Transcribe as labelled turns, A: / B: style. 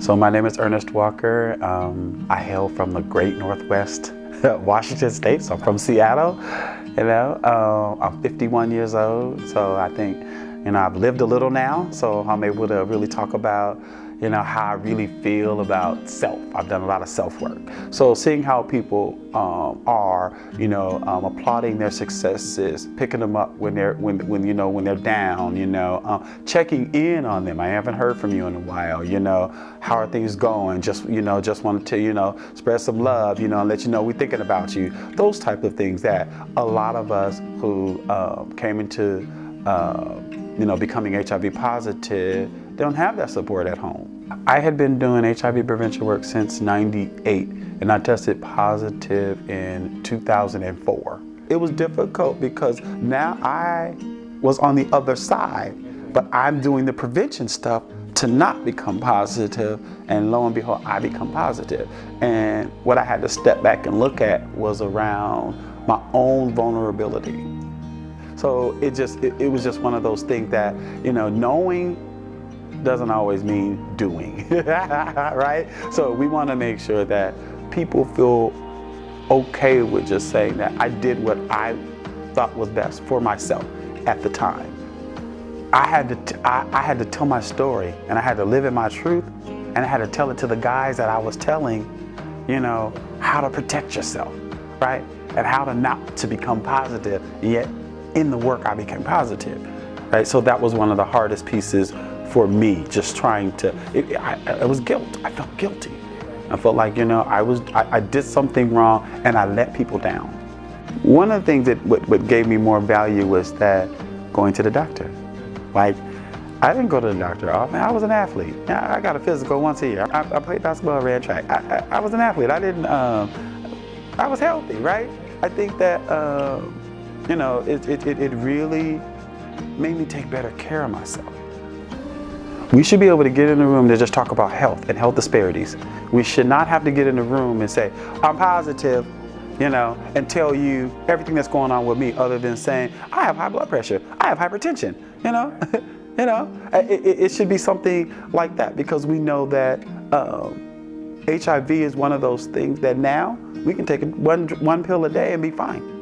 A: So my name is Ernest Walker. I hail from the great Northwest Washington State, so I'm from Seattle. I'm 51 years old, so I think, I've lived a little now, so I'm able to really talk about, how I really feel about self. I've done a lot of self-work. So seeing how people are, applauding their successes, picking them up when they're down, checking in on them. I haven't heard from you in a while. How are things going? Just wanted to, spread some love, and let you know we're thinking about you. Those type of things that a lot of us who came into becoming HIV positive, they don't have that support at home. I had been doing HIV prevention work since '98, and I tested positive in 2004. It was difficult because now I was on the other side, but I'm doing the prevention stuff to not become positive, and lo and behold, I become positive. And what I had to step back and look at was around my own vulnerability. So it was just one of those things that, knowing doesn't always mean doing, right? So we want to make sure that people feel okay with just saying that I did what I thought was best for myself at the time. I had to tell my story, and I had to live in my truth, and I had to tell it to the guys that I was telling, how to protect yourself, right? And how not to become positive, yet in the work I became positive, right? So that was one of the hardest pieces for me, just trying to, it was guilt. I felt guilty. I felt like, I did something wrong and I let people down. One of the things that what gave me more value was that going to the doctor. Like, I didn't go to the doctor often. I was an athlete. I got a physical once a year. I played basketball, ran track. I was an athlete. I was healthy, right? I think that, it really made me take better care of myself. We should be able to get in the room to just talk about health and health disparities. We should not have to get in the room and say, I'm positive, and tell you everything that's going on with me, other than saying, I have high blood pressure, I have hypertension, It should be something like that, because we know that HIV is one of those things that now we can take one pill a day and be fine.